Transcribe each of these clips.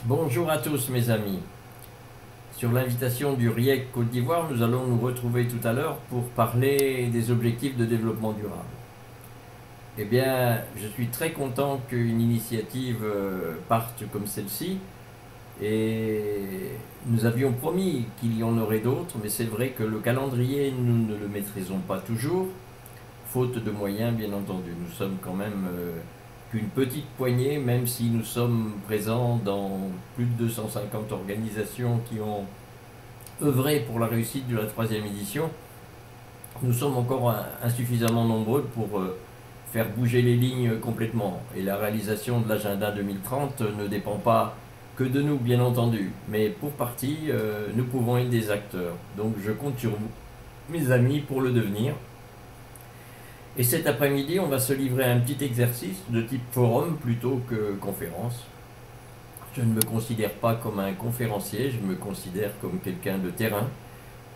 Bonjour à tous mes amis. Sur l'invitation du RIEC Côte d'Ivoire, nous allons nous retrouver tout à l'heure pour parler des objectifs de développement durable. Eh bien, je suis très content qu'une initiative parte comme celle-ci et nous avions promis qu'il y en aurait d'autres, mais c'est vrai que le calendrier, nous ne le maîtrisons pas toujours, faute de moyens bien entendu. Nous sommes quand même qu'une petite poignée, même si nous sommes présents dans plus de 250 organisations qui ont œuvré pour la réussite de la troisième édition. Nous sommes encore insuffisamment nombreux pour faire bouger les lignes complètement. Et la réalisation de l'agenda 2030 ne dépend pas que de nous, bien entendu. Mais pour partie, nous pouvons être des acteurs. Donc je compte sur vous, mes amis, pour le devenir. Et cet après-midi, on va se livrer à un petit exercice de type forum plutôt que conférence. Je ne me considère pas comme un conférencier, je me considère comme quelqu'un de terrain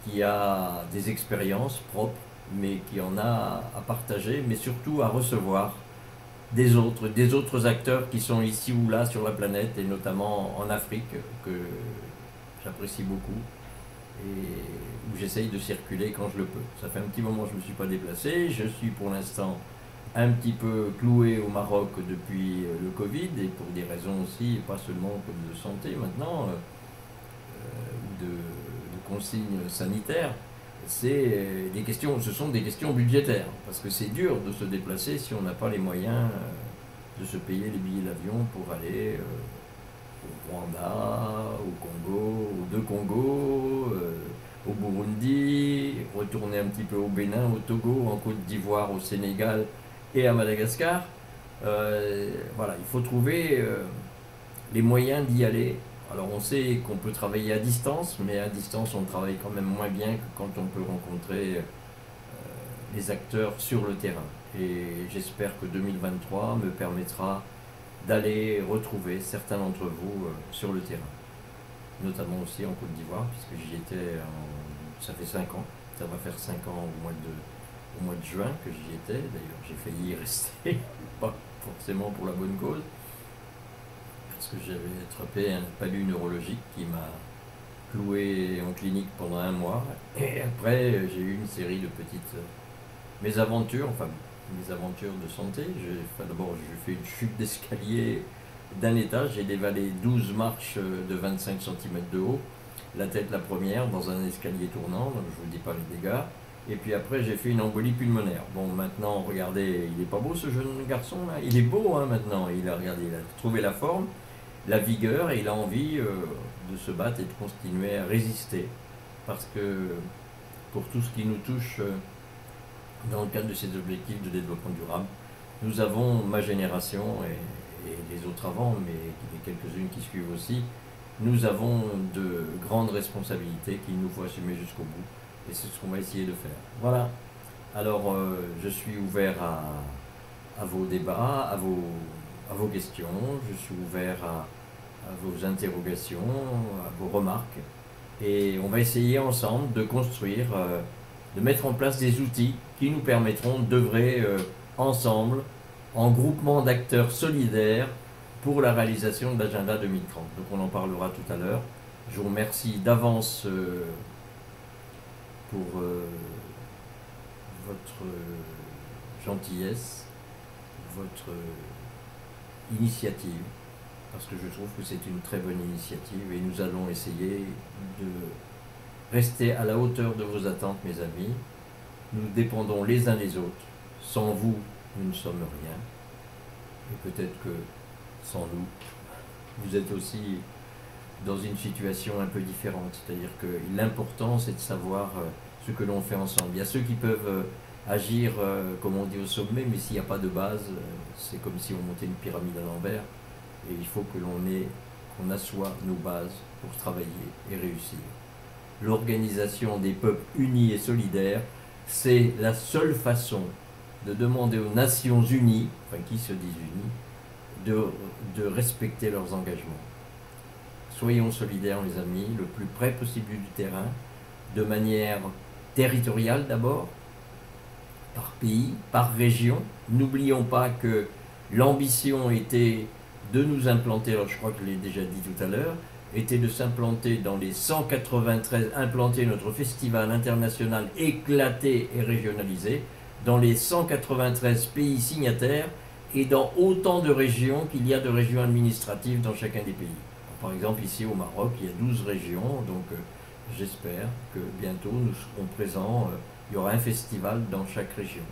qui a des expériences propres, mais qui en a à partager, mais surtout à recevoir des autres acteurs qui sont ici ou là sur la planète, et notamment en Afrique, que j'apprécie beaucoup, et où j'essaye de circuler quand je le peux. Ça fait un petit moment que je ne me suis pas déplacé, je suis pour l'instant un petit peu cloué au Maroc depuis le Covid, et pour des raisons aussi, pas seulement de santé maintenant, ou de consignes sanitaires. Ce sont des questions budgétaires, parce que c'est dur de se déplacer si on n'a pas les moyens de se payer les billets d'avion pour aller au Rwanda, au Congo, aux deux Congos, au Burundi, retourner un petit peu au Bénin, au Togo, en Côte d'Ivoire, au Sénégal et à Madagascar. Voilà, il faut trouver les moyens d'y aller. Alors on sait qu'on peut travailler à distance, mais à distance on travaille quand même moins bien que quand on peut rencontrer les acteurs sur le terrain. Et j'espère que 2023 me permettra d'aller retrouver certains d'entre vous sur le terrain, notamment aussi en Côte d'Ivoire, puisque ça fait 5 ans, ça va faire 5 ans au mois de juin que j'y étais. D'ailleurs j'ai failli y rester, pas forcément pour la bonne cause, parce que j'avais attrapé un palu neurologique qui m'a cloué en clinique pendant un mois. Et après, j'ai eu une série de petites mésaventures, enfin mésaventures de santé. D'abord, j'ai fait une chute d'escalier d'un étage, j'ai dévalé 12 marches de 25 cm de haut, la tête la première, dans un escalier tournant, donc je ne vous dis pas les dégâts. Et puis après, j'ai fait une embolie pulmonaire. Bon, maintenant, regardez, il est pas beau ce jeune garçon là. Il est beau hein, maintenant. Il a trouvé la forme, la vigueur, et il a envie de se battre et de continuer à résister. Parce que pour tout ce qui nous touche dans le cadre de ces objectifs de développement durable, nous avons, ma génération et les autres avant, mais les quelques-unes qui suivent aussi, nous avons de grandes responsabilités qu'il nous faut assumer jusqu'au bout. Et c'est ce qu'on va essayer de faire. Voilà. Alors, je suis ouvert à vos débats, à vos questions, je suis ouvert à vos interrogations, à vos remarques. Et on va essayer ensemble de construire, de mettre en place des outils qui nous permettront d'œuvrer ensemble, en groupement d'acteurs solidaires, pour la réalisation de l'agenda 2030. Donc on en parlera tout à l'heure. Je vous remercie d'avance pour votre gentillesse, votre initiative, parce que je trouve que c'est une très bonne initiative et nous allons essayer de rester à la hauteur de vos attentes, mes amis. Nous dépendons les uns des autres. Sans vous, nous ne sommes rien. Et peut-être que sans nous, vous êtes aussi dans une situation un peu différente. C'est-à-dire que l'important, c'est de savoir ce que l'on fait ensemble. Il y a ceux qui peuvent agir, comme on dit, au sommet, mais s'il n'y a pas de base, c'est comme si on montait une pyramide à l'envers. Et il faut que qu'on assoie nos bases pour travailler et réussir. L'organisation des peuples unis et solidaires, c'est la seule façon de demander aux Nations Unies, enfin qui se disent unies, de respecter leurs engagements. Soyons solidaires, mes amis, le plus près possible du terrain, de manière territoriale d'abord, par pays, par région. N'oublions pas que l'ambition était de nous implanter, alors je crois que je l'ai déjà dit tout à l'heure, était de s'implanter dans les 193, implanter notre festival international éclaté et régionalisé dans les 193 pays signataires et dans autant de régions qu'il y a de régions administratives dans chacun des pays. Par exemple, ici au Maroc, il y a 12 régions, donc j'espère que bientôt nous serons présents, il y aura un festival dans chaque région,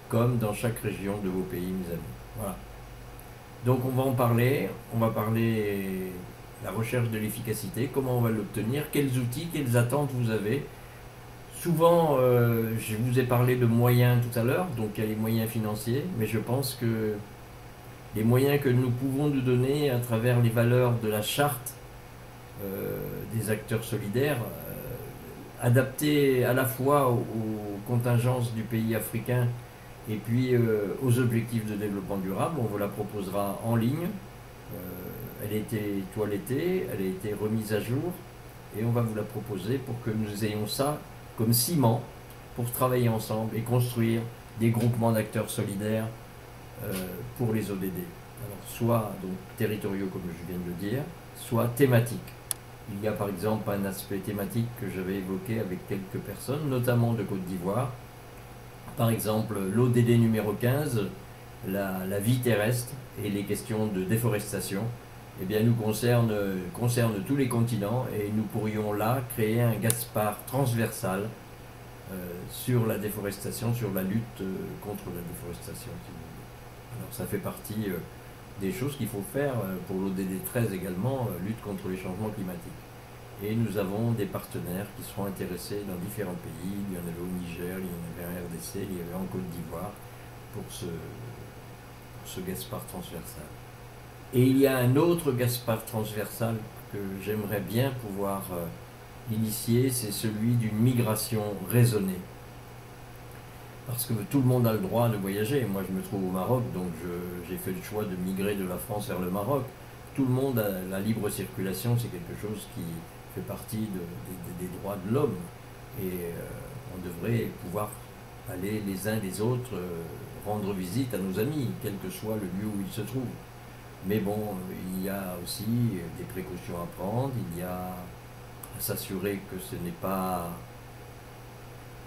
comme dans chaque région de vos pays, mes amis. Voilà. Donc on va parler la recherche de l'efficacité, comment on va l'obtenir, quels outils, quelles attentes vous avez. Souvent, je vous ai parlé de moyens tout à l'heure, donc il y a les moyens financiers, mais je pense que les moyens que nous pouvons nous donner à travers les valeurs de la charte des acteurs solidaires, adaptées à la fois aux contingences du pays africain et puis aux objectifs de développement durable. On vous la proposera en ligne. Elle a été toilettée, elle a été remise à jour et on va vous la proposer pour que nous ayons ça comme ciment pour travailler ensemble et construire des groupements d'acteurs solidaires pour les ODD. Alors, soit donc territoriaux comme je viens de le dire, soit thématiques. Il y a par exemple un aspect thématique que j'avais évoqué avec quelques personnes, notamment de Côte d'Ivoire. Par exemple, l'ODD numéro 15, la vie terrestre et les questions de déforestation, eh bien, nous concerne tous les continents et nous pourrions là créer un Gaspard transversal sur la déforestation, sur la lutte contre la déforestation. Alors ça fait partie des choses qu'il faut faire pour l'ODD 13 également, lutte contre les changements climatiques. Et nous avons des partenaires qui seront intéressés dans différents pays. Il y en avait au Niger, il y en avait en RDC, il y avait en Côte d'Ivoire pour ce Gaspard transversal. Et il y a un autre Gaspard transversal que j'aimerais bien pouvoir initier, c'est celui d'une migration raisonnée. Parce que tout le monde a le droit de voyager. Moi, je me trouve au Maroc, donc j'ai fait le choix de migrer de la France vers le Maroc. Tout le monde a la libre circulation, c'est quelque chose qui fait partie des droits de l'homme. Et on devrait pouvoir aller les uns les autres rendre visite à nos amis, quel que soit le lieu où ils se trouvent. Mais bon, il y a aussi des précautions à prendre, il y a à s'assurer que ce n'est pas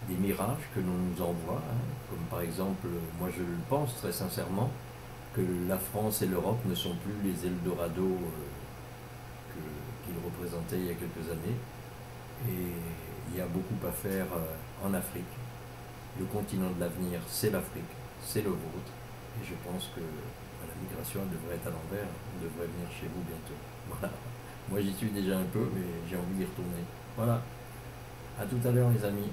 des mirages que l'on nous envoie, hein, comme par exemple, moi je le pense très sincèrement, que la France et l'Europe ne sont plus les Eldorado qu'ils représentaient il y a quelques années. Et il y a beaucoup à faire en Afrique. Le continent de l'avenir, c'est l'Afrique, c'est le vôtre. Et je pense que la migration devrait être à l'envers, on devrait venir chez vous bientôt. Voilà. Moi j'y suis déjà un peu, mais j'ai envie d'y retourner. Voilà. À tout à l'heure les amis.